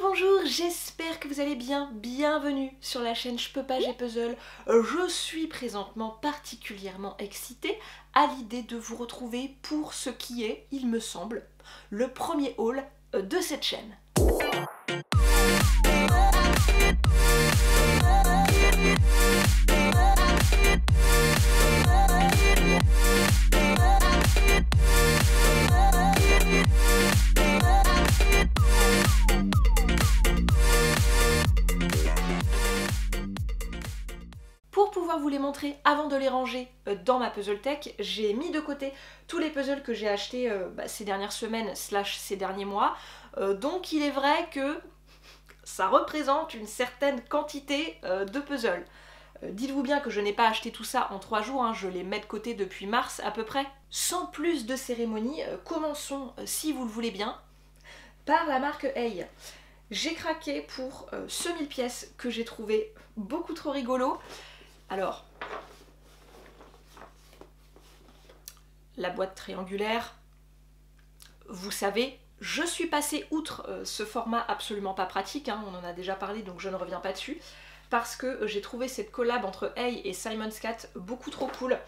Bonjour, j'espère que vous allez bien. Bienvenue sur la chaîne Je peux pas, j'ai puzzle. Je suis présentement particulièrement excitée à l'idée de vous retrouver pour ce qui est, il me semble, le premier haul de cette chaîne. Pour pouvoir vous les montrer avant de les ranger dans ma puzzle tech, j'ai mis de côté tous les puzzles que j'ai achetés ces dernières semaines / ces derniers mois. Donc il est vrai que ça représente une certaine quantité de puzzles. Dites-vous bien que je n'ai pas acheté tout ça en 3 jours, hein, je les mets de côté depuis mars à peu près. Sans plus de cérémonie, commençons, si vous le voulez bien, par la marque Hey. J'ai craqué pour ce 1000 pièces que j'ai trouvé beaucoup trop rigolo. Alors, la boîte triangulaire, vous savez, je suis passée outre ce format absolument pas pratique, hein, on en a déjà parlé donc je ne reviens pas dessus, parce que j'ai trouvé cette collab entre Hey et Simon's Cat beaucoup trop cool.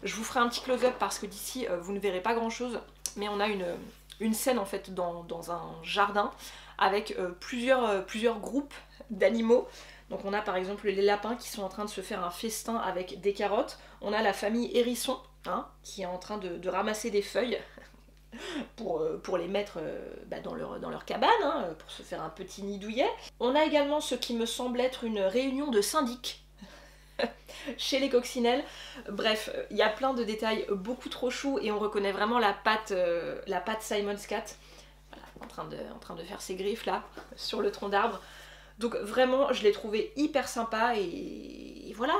Je vous ferai un petit close-up parce que d'ici vous ne verrez pas grand chose, mais on a une scène en fait dans un jardin avec plusieurs groupes d'animaux. Donc on a par exemple les lapins qui sont en train de se faire un festin avec des carottes. On a la famille hérisson hein, qui est en train de ramasser des feuilles pour les mettre dans leur cabane, hein, pour se faire un petit nid douillet. On a également ce qui me semble être une réunion de syndic chez les coccinelles. Bref, il y a plein de détails beaucoup trop choux et on reconnaît vraiment la patte Simon's Cat. Voilà, en train de faire ses griffes là, sur le tronc d'arbre. Donc vraiment, je l'ai trouvé hyper sympa et voilà,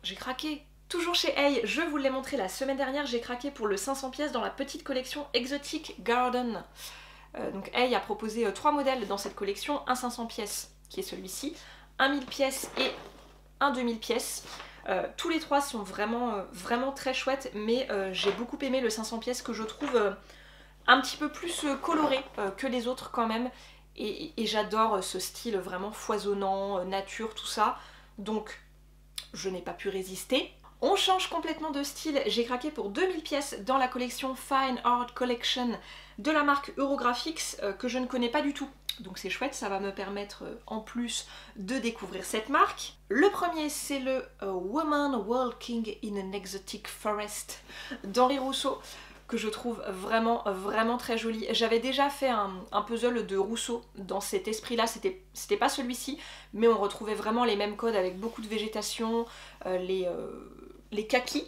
j'ai craqué. Toujours chez Hey, je vous l'ai montré la semaine dernière, j'ai craqué pour le 500 pièces dans la petite collection Exotic Garden. Donc Hey a proposé 3 modèles dans cette collection, un 500 pièces qui est celui-ci, un 1000 pièces et un 2000 pièces. Tous les 3 sont vraiment très chouettes, mais j'ai beaucoup aimé le 500 pièces que je trouve un petit peu plus coloré que les autres quand même. Et j'adore ce style vraiment foisonnant, nature, tout ça. Donc, je n'ai pas pu résister. On change complètement de style. J'ai craqué pour 2000 pièces dans la collection Fine Art Collection de la marque Eurographics que je ne connais pas du tout. Donc c'est chouette, ça va me permettre en plus de découvrir cette marque. Le premier, c'est le Woman Walking in an Exotic Forest d'Henri Rousseau, que je trouve vraiment très joli. J'avais déjà fait un puzzle de Rousseau dans cet esprit-là, c'était pas celui-ci, mais on retrouvait vraiment les mêmes codes avec beaucoup de végétation, les kakis,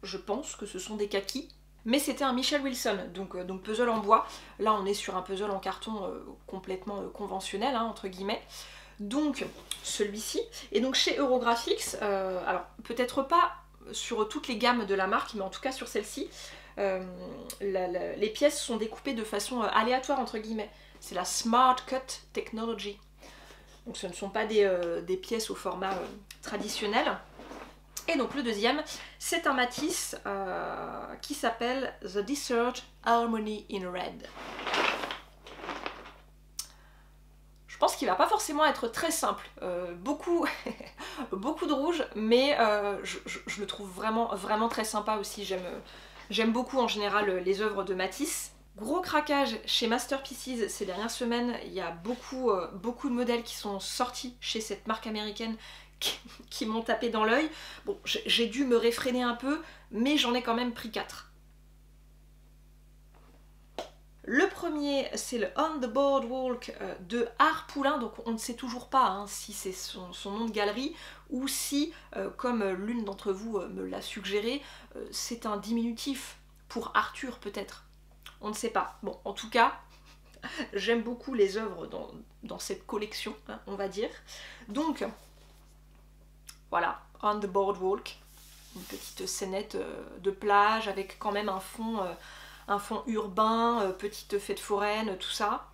je pense que ce sont des kakis, mais c'était un Michel Wilson, donc puzzle en bois. Là on est sur un puzzle en carton complètement conventionnel, hein, entre guillemets. Donc celui-ci, et donc chez Eurographics, alors peut-être pas sur toutes les gammes de la marque, mais en tout cas sur celle-ci, les pièces sont découpées de façon aléatoire entre guillemets. C'est la Smart Cut Technology. Donc ce ne sont pas des pièces au format traditionnel. Et donc le deuxième, c'est un Matisse qui s'appelle The Desert Harmony in Red. Je pense qu'il va pas forcément être très simple, beaucoup de rouge, mais je le trouve vraiment très sympa aussi. J'aime beaucoup en général les œuvres de Matisse. Gros craquage chez Masterpieces ces dernières semaines, il y a beaucoup de modèles qui sont sortis chez cette marque américaine qui m'ont tapé dans l'œil. Bon, j'ai dû me réfréner un peu, mais j'en ai quand même pris 4. Le premier, c'est le On the Boardwalk de Art Poulain, donc on ne sait toujours pas hein, si c'est son nom de galerie ou si, comme l'une d'entre vous me l'a suggéré, c'est un diminutif pour Arthur peut-être. On ne sait pas. Bon, en tout cas, j'aime beaucoup les œuvres dans cette collection, hein, on va dire. Donc, voilà, On the Boardwalk, une petite scénette de plage avec quand même un fond urbain, petite fête foraine, tout ça.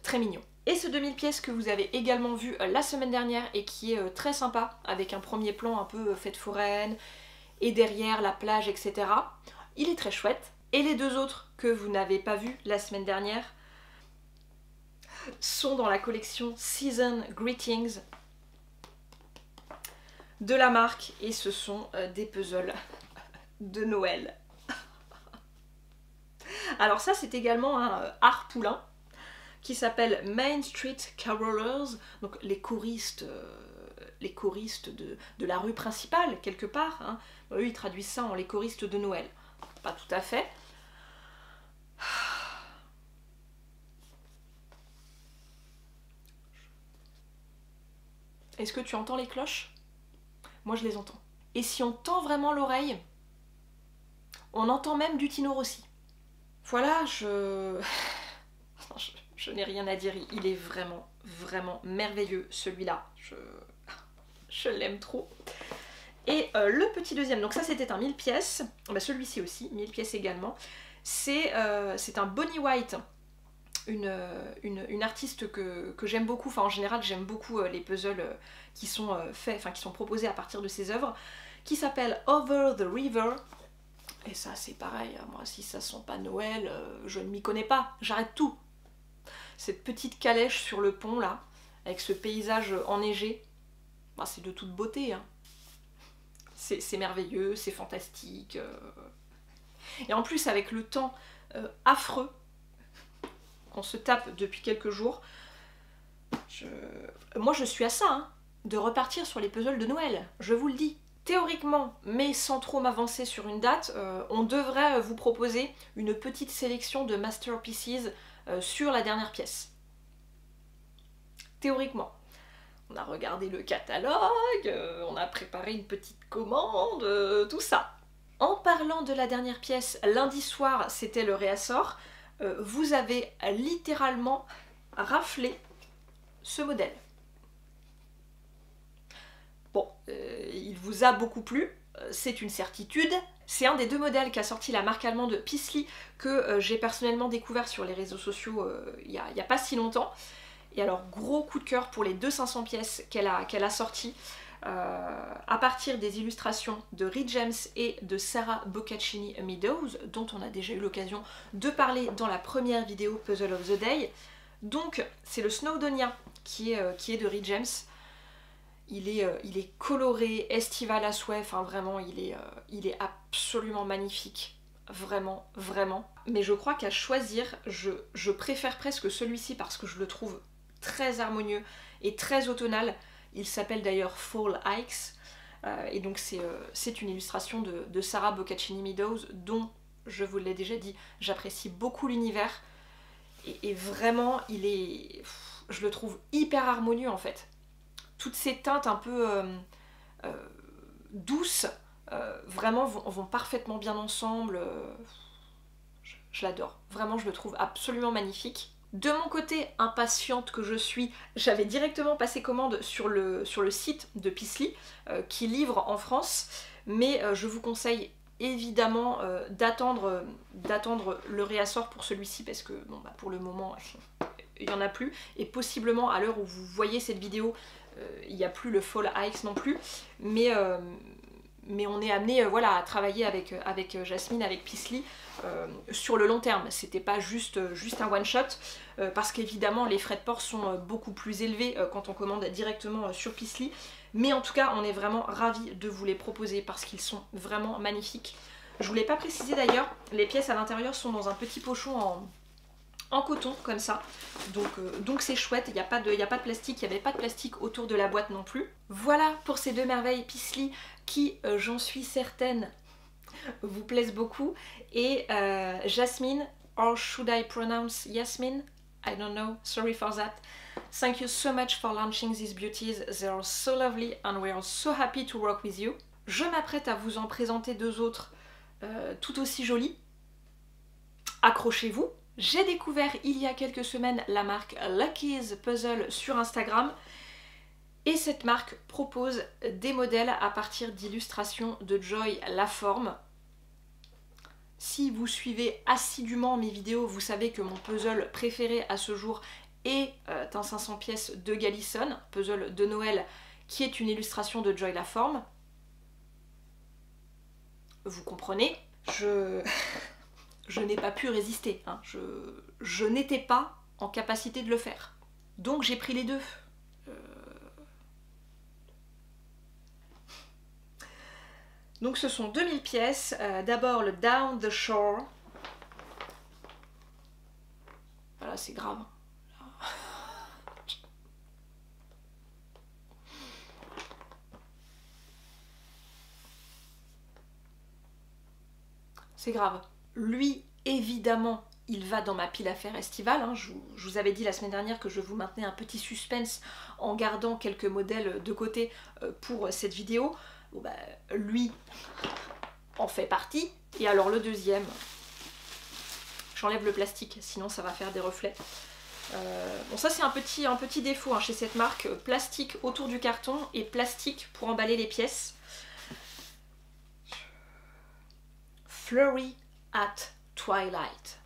Très mignon. Et ce 2000 pièces que vous avez également vu la semaine dernière et qui est très sympa, avec un premier plan un peu fête foraine, et derrière la plage, etc. Il est très chouette. Et les deux autres que vous n'avez pas vus la semaine dernière, sont dans la collection Season Greetings de la marque et ce sont des puzzles de Noël. Alors ça c'est également un art poulain qui s'appelle Main Street Carolers, donc les choristes de la rue principale quelque part, hein. Eux ils traduisent ça en les choristes de Noël. Pas tout à fait. Est-ce que tu entends les cloches? Moi je les entends. Et si on tend vraiment l'oreille, on entend même du Tino Rossi. Voilà, je n'ai rien à dire, il est vraiment, vraiment merveilleux celui-là. Je l'aime trop. Et le petit deuxième, donc ça c'était un 1000 pièces, bah, celui-ci aussi, 1000 pièces également. C'est un Bonnie White, une artiste que j'aime beaucoup, enfin en général j'aime beaucoup les puzzles qui sont faits, enfin qui sont proposés à partir de ses œuvres, qui s'appelle Over the River. Et ça c'est pareil, moi si ça sent pas Noël, je ne m'y connais pas, j'arrête tout. Cette petite calèche sur le pont là, avec ce paysage enneigé, bah, c'est de toute beauté, hein. C'est merveilleux, c'est fantastique. Et en plus avec le temps affreux qu'on se tape depuis quelques jours, moi je suis à ça, hein, de repartir sur les puzzles de Noël, je vous le dis. Théoriquement, mais sans trop m'avancer sur une date, on devrait vous proposer une petite sélection de masterpieces sur la dernière pièce. Théoriquement. On a regardé le catalogue, on a préparé une petite commande, tout ça. En parlant de la dernière pièce, lundi soir, c'était le réassort. Vous avez littéralement raflé ce modèle. Bon, il vous a beaucoup plu, c'est une certitude. C'est un des deux modèles qu'a sorti la marque allemande Pissli que j'ai personnellement découvert sur les réseaux sociaux il n'y a pas si longtemps. Et alors gros coup de cœur pour les deux 500 pièces qu'elle a sorties à partir des illustrations de Reed James et de Sarah Boccaccini Meadows, dont on a déjà eu l'occasion de parler dans la première vidéo Puzzle of the Day. Donc c'est le Snowdonia qui est de Reed James. Il est coloré, estival à souhait, enfin vraiment il est absolument magnifique. Vraiment, vraiment. Mais je crois qu'à choisir, je préfère presque celui-ci parce que je le trouve très harmonieux et très automnal. Il s'appelle d'ailleurs Fall Hikes. Et donc c'est une illustration de Sarah Boccaccini Meadows dont, je vous l'ai déjà dit, j'apprécie beaucoup l'univers. Et vraiment, je le trouve hyper harmonieux en fait. Toutes ces teintes un peu douces, vraiment vont parfaitement bien ensemble. Je l'adore. Vraiment, je le trouve absolument magnifique. De mon côté, impatiente que je suis, j'avais directement passé commande sur le site de Pissli, qui livre en France, mais je vous conseille évidemment d'attendre le réassort pour celui-ci, parce que bon, bah, pour le moment, il n'y en a plus, et possiblement à l'heure où vous voyez cette vidéo, il n'y a plus le Fall Hikes non plus, mais on est amené voilà, à travailler avec Jasmine, avec Pissli, sur le long terme. C'était pas juste un one shot, parce qu'évidemment les frais de port sont beaucoup plus élevés quand on commande directement sur Pissli, mais en tout cas on est vraiment ravis de vous les proposer parce qu'ils sont vraiment magnifiques. Je vous l'ai pas précisé d'ailleurs, les pièces à l'intérieur sont dans un petit pochon en coton comme ça, donc c'est chouette, il n'y a pas de plastique, il n'y avait pas de plastique autour de la boîte non plus. Voilà pour ces deux merveilles Pissli qui, j'en suis certaine, vous plaisent beaucoup. Et Jasmine, or should I pronounce Yasmin? I don't know, sorry for that. Thank you so much for launching these beauties, they are so lovely and we are so happy to work with you. Je m'apprête à vous en présenter deux autres tout aussi jolies. Accrochez-vous. J'ai découvert il y a quelques semaines la marque Lucky's Puzzle sur Instagram et cette marque propose des modèles à partir d'illustrations de Joy Laforme. Si vous suivez assidûment mes vidéos, vous savez que mon puzzle préféré à ce jour est un 500 pièces de Galison, puzzle de Noël qui est une illustration de Joy Laforme. Vous comprenez, je n'ai pas pu résister, hein. Je n'étais pas en capacité de le faire. Donc j'ai pris les deux. Donc ce sont 2000 pièces. D'abord le Down the Shore. Voilà, c'est grave. C'est grave. Lui, évidemment, il va dans ma pile à faire estivale. Hein. Je vous avais dit la semaine dernière que je vous maintenais un petit suspense en gardant quelques modèles de côté pour cette vidéo. Bon, bah, lui en fait partie. Et alors le deuxième, j'enlève le plastique, sinon ça va faire des reflets. Bon, ça c'est un petit défaut hein, chez cette marque. Plastique autour du carton et plastique pour emballer les pièces. Flurry at Twilight.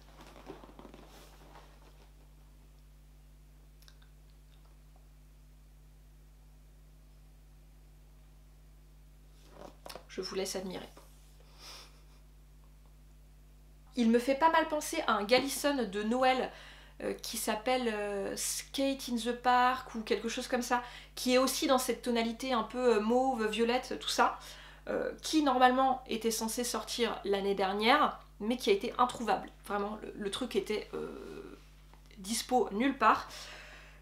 Je vous laisse admirer. Il me fait pas mal penser à un Gallison de Noël qui s'appelle Skate in the Park ou quelque chose comme ça, qui est aussi dans cette tonalité un peu mauve, violette, tout ça. Qui normalement était censé sortir l'année dernière, mais qui a été introuvable. Vraiment, le truc était dispo nulle part.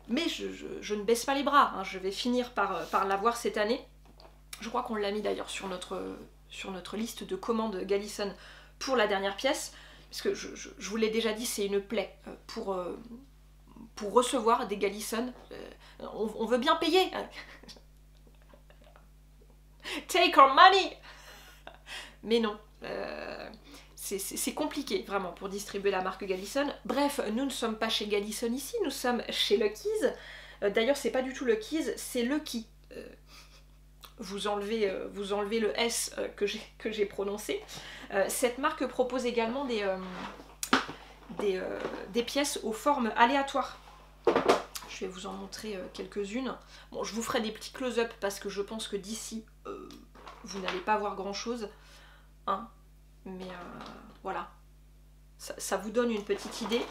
Mais je ne baisse pas les bras, hein. Je vais finir par l'avoir cette année. Je crois qu'on l'a mis d'ailleurs sur notre liste de commandes Gallison pour la dernière pièce, parce que je vous l'ai déjà dit, c'est une plaie pour recevoir des Gallison. On veut bien payer. Take our money! Mais non, c'est compliqué vraiment pour distribuer la marque Gallison. Bref, nous ne sommes pas chez Gallison ici, nous sommes chez Lucky's. D'ailleurs, c'est pas du tout Lucky's, c'est Lucky. Vous enlevez le S que j'ai prononcé. Cette marque propose également des pièces aux formes aléatoires. Je vais vous en montrer quelques-unes. Bon, je vous ferai des petits close-up parce que je pense que d'ici, vous n'allez pas voir grand-chose. Hein, mais voilà. Ça vous donne une petite idée.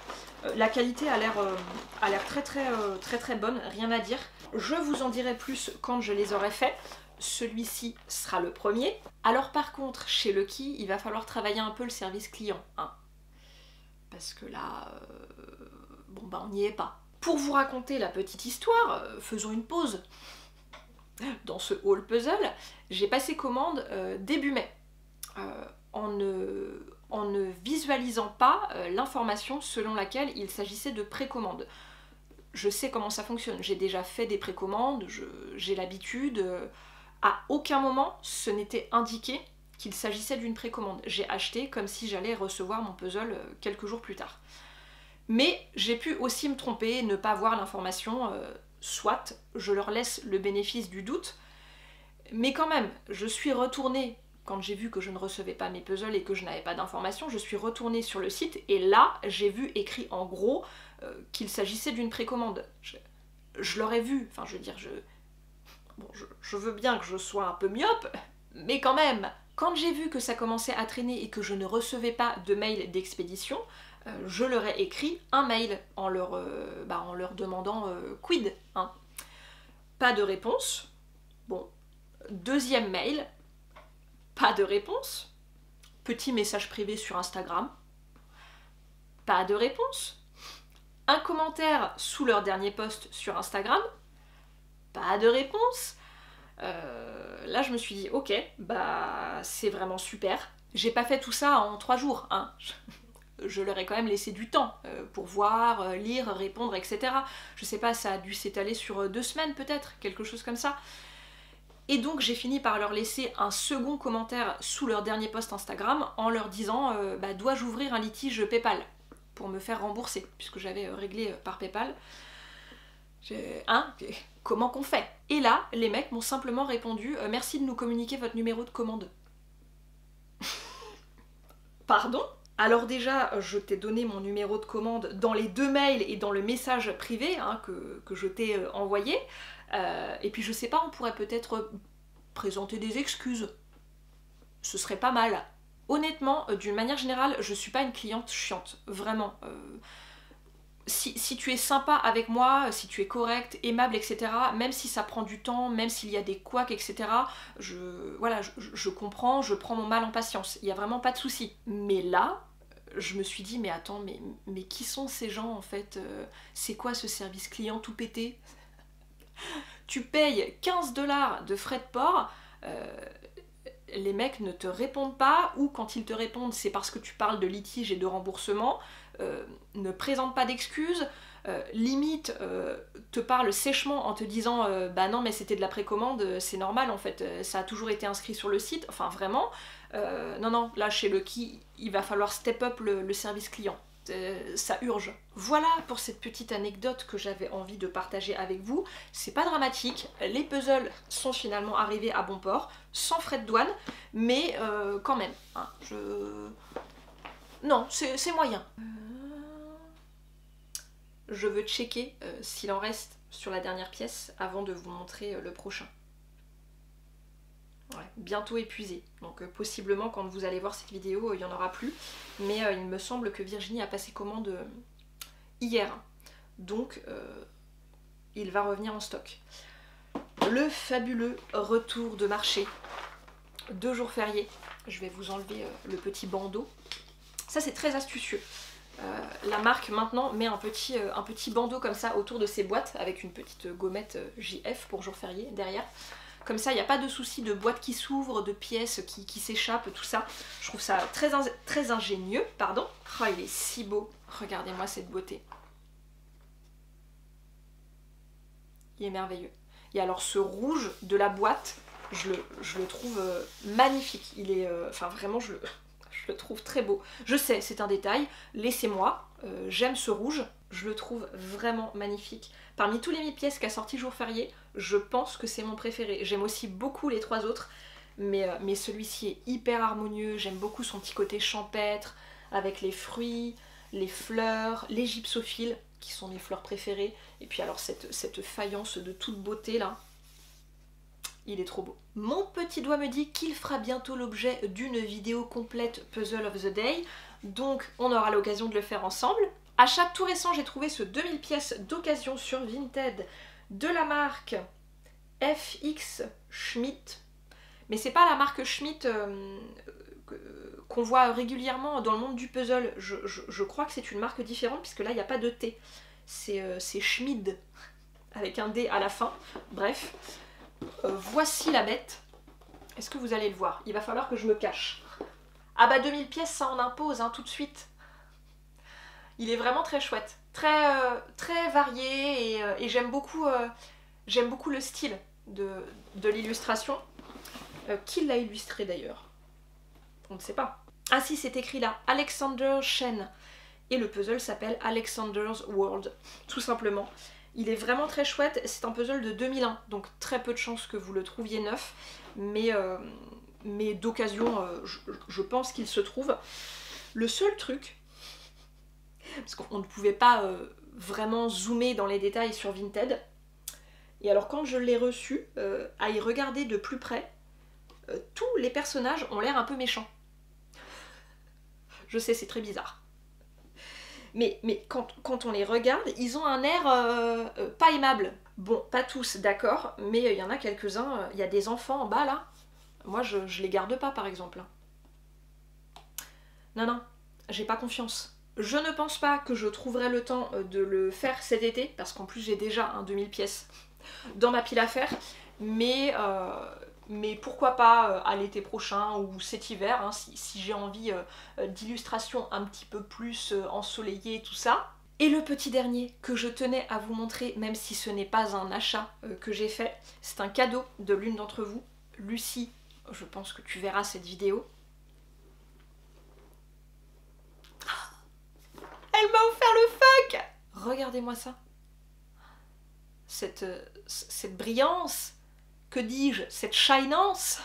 La qualité a l'air très bonne, rien à dire. Je vous en dirai plus quand je les aurai faits. Celui-ci sera le premier. Alors par contre, chez Lucky, il va falloir travailler un peu le service client. Hein, parce que là, bon bah on n'y est pas. Pour vous raconter la petite histoire, faisons une pause. Dans ce haul puzzle, j'ai passé commande début mai, en ne visualisant pas l'information selon laquelle il s'agissait de précommande. Je sais comment ça fonctionne, j'ai déjà fait des précommandes, j'ai l'habitude. À aucun moment ce n'était indiqué qu'il s'agissait d'une précommande. J'ai acheté comme si j'allais recevoir mon puzzle quelques jours plus tard. Mais j'ai pu aussi me tromper, ne pas voir l'information, soit, je leur laisse le bénéfice du doute, mais quand même, je suis retournée, quand j'ai vu que je ne recevais pas mes puzzles et que je n'avais pas d'informations, je suis retournée sur le site, et là, j'ai vu écrit en gros qu'il s'agissait d'une précommande. Je l'aurais vu, enfin je veux dire, bon, je veux bien que je sois un peu myope, mais quand même, quand j'ai vu que ça commençait à traîner et que je ne recevais pas de mail d'expédition, je leur ai écrit un mail en leur demandant quid. Hein. Pas de réponse. Bon. Deuxième mail. Pas de réponse. Petit message privé sur Instagram. Pas de réponse. Un commentaire sous leur dernier post sur Instagram. Pas de réponse. Là je me suis dit ok, bah c'est vraiment super. J'ai pas fait tout ça en 3 jours. Hein. Je leur ai quand même laissé du temps pour voir, lire, répondre, etc. Je sais pas, ça a dû s'étaler sur 2 semaines peut-être, quelque chose comme ça. Et donc j'ai fini par leur laisser un second commentaire sous leur dernier post Instagram en leur disant dois-je ouvrir un litige PayPal pour me faire rembourser, puisque j'avais réglé par PayPal. Hein, comment qu'on fait? Et là, les mecs m'ont simplement répondu merci de nous communiquer votre numéro de commande. Pardon? Alors déjà, je t'ai donné mon numéro de commande dans les 2 mails et dans le message privé hein, que je t'ai envoyé. Et puis je sais pas, on pourrait peut-être présenter des excuses. Ce serait pas mal. Honnêtement, d'une manière générale, je suis pas une cliente chiante. Vraiment. si tu es sympa avec moi, si tu es correct, aimable, etc., même si ça prend du temps, même s'il y a des couacs, etc., voilà, je comprends, je prends mon mal en patience. Il n'y a vraiment pas de souci. Mais là, je me suis dit, mais attends, mais qui sont ces gens en fait? C'est quoi ce service client tout pété? Tu payes 15 $ de frais de port, les mecs ne te répondent pas, ou quand ils te répondent, c'est parce que tu parles de litige et de remboursement, ne présente pas d'excuses, limite te parle sèchement en te disant bah non mais c'était de la précommande, c'est normal en fait, ça a toujours été inscrit sur le site, enfin vraiment, non, là chez Lucky, il va falloir step up le service client. Ça urge. Voilà pour cette petite anecdote que j'avais envie de partager avec vous. C'est pas dramatique, les puzzles sont finalement arrivés à bon port, sans frais de douane, mais quand même, hein, non, c'est moyen. Je veux checker s'il en reste sur la dernière pièce avant de vous montrer le prochain. Ouais, bientôt épuisé, donc possiblement quand vous allez voir cette vidéo il n'y en aura plus, mais il me semble que Virginie a passé commande hier, donc il va revenir en stock. Le fabuleux retour de marché, 2 jours fériés, je vais vous enlever le petit bandeau, ça c'est très astucieux. La marque maintenant met un petit bandeau comme ça autour de ses boîtes avec une petite gommette JF pour jour férié derrière. Comme ça, il n'y a pas de souci de boîtes qui s'ouvrent, de pièces qui s'échappent, tout ça. Je trouve ça très ingénieux, pardon. Oh, il est si beau. Regardez-moi cette beauté. Il est merveilleux. Et alors ce rouge de la boîte, je le trouve magnifique. Il est, enfin vraiment, je le trouve très beau. Je sais, c'est un détail. Laissez-moi. J'aime ce rouge. Je le trouve vraiment magnifique. Parmi tous les 1000 pièces qu'a sorti Jour Férié, je pense que c'est mon préféré. J'aime aussi beaucoup les 3 autres, mais celui-ci est hyper harmonieux. J'aime beaucoup son petit côté champêtre, avec les fruits, les fleurs, les gypsophiles, qui sont mes fleurs préférées. Et puis alors cette faïence de toute beauté là, il est trop beau. Mon petit doigt me dit qu'il fera bientôt l'objet d'une vidéo complète Puzzle of the Day, donc on aura l'occasion de le faire ensemble. Achat tout récent, j'ai trouvé ce 2000 pièces d'occasion sur Vinted de la marque FX Schmidt. Mais c'est pas la marque Schmidt qu'on voit régulièrement dans le monde du puzzle. Je crois que c'est une marque différente puisque là il n'y a pas de T. C'est Schmid avec un D à la fin. Bref, voici la bête. Est-ce que vous allez le voir? Il va falloir que je me cache. Ah bah 2000 pièces ça en impose hein, tout de suite. Il est vraiment très chouette, très varié et j'aime beaucoup le style de l'illustration. Qui l'a illustré d'ailleurs? On ne sait pas. Ah si, c'est écrit là, Alexander Shen. Et le puzzle s'appelle Alexander's World, tout simplement. Il est vraiment très chouette, c'est un puzzle de 2001, donc très peu de chances que vous le trouviez neuf, mais d'occasion, je pense qu'il se trouve. Le seul truc, parce qu'on ne pouvait pas vraiment zoomer dans les détails sur Vinted, et alors quand je l'ai reçu, à y regarder de plus près, tous les personnages ont l'air un peu méchants. Je sais, c'est très bizarre. Mais quand on les regarde, ils ont un air pas aimable. Bon, pas tous, d'accord, mais il y en a quelques-uns, il y a des enfants en bas là. Moi, je les garde pas, par exemple. Non, j'ai pas confiance. Je ne pense pas que je trouverai le temps de le faire cet été, parce qu'en plus j'ai déjà un 2000 pièces dans ma pile à faire, mais pourquoi pas à l'été prochain ou cet hiver, hein, si j'ai envie d'illustrations un petit peu plus ensoleillées et tout ça. Et le petit dernier que je tenais à vous montrer, même si ce n'est pas un achat que j'ai fait, c'est un cadeau de l'une d'entre vous, Lucie, je pense que tu verras cette vidéo. Elle m'a offert le fuck! Regardez-moi ça. Cette brillance, que dis-je, cette shinance.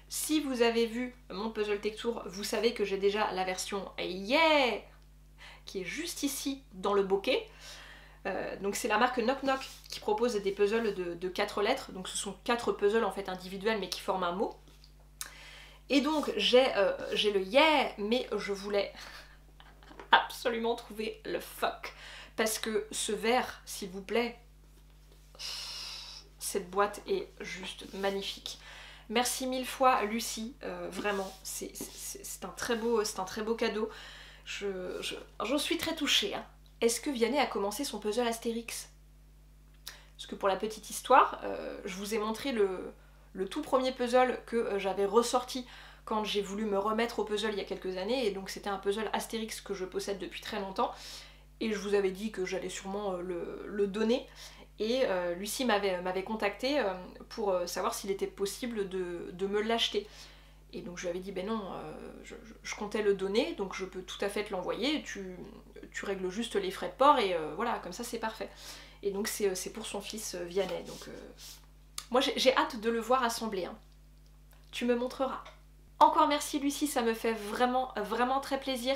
Si vous avez vu mon Puzzle Tech Tour, vous savez que j'ai déjà la version Yeah qui est juste ici dans le bokeh. Donc c'est la marque Knock Knock qui propose des puzzles de 4 lettres. Donc ce sont 4 puzzles en fait individuels mais qui forment un mot. Et donc j'ai le Yeah, mais je voulais absolument trouver le fuck. parce que ce verre, s'il vous plaît, cette boîte est juste magnifique. Merci mille fois Lucie, vraiment, c'est un très beau cadeau. J'en suis très touchée. Hein. Est-ce que Vianney a commencé son puzzle Astérix? Parce que pour la petite histoire, je vous ai montré le tout premier puzzle que j'avais ressorti quand j'ai voulu me remettre au puzzle il y a quelques années, et donc c'était un puzzle Astérix que je possède depuis très longtemps, et je vous avais dit que j'allais sûrement le donner, et Lucie m'avait contacté pour savoir s'il était possible de me l'acheter. Et donc je lui avais dit, ben non, je comptais le donner, donc je peux tout à fait te l'envoyer, tu règles juste les frais de port, et voilà, comme ça c'est parfait. Et donc c'est pour son fils Vianney, donc moi j'ai hâte de le voir assembler. Hein. Tu me montreras. Encore merci Lucie, ça me fait vraiment très plaisir.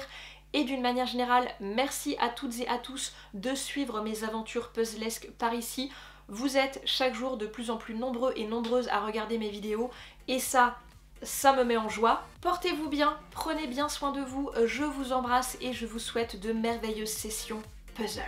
Et d'une manière générale, merci à toutes et à tous de suivre mes aventures puzzlesques par ici. Vous êtes chaque jour de plus en plus nombreux et nombreuses à regarder mes vidéos, et ça me met en joie. Portez-vous bien, prenez bien soin de vous, je vous embrasse et je vous souhaite de merveilleuses sessions puzzle.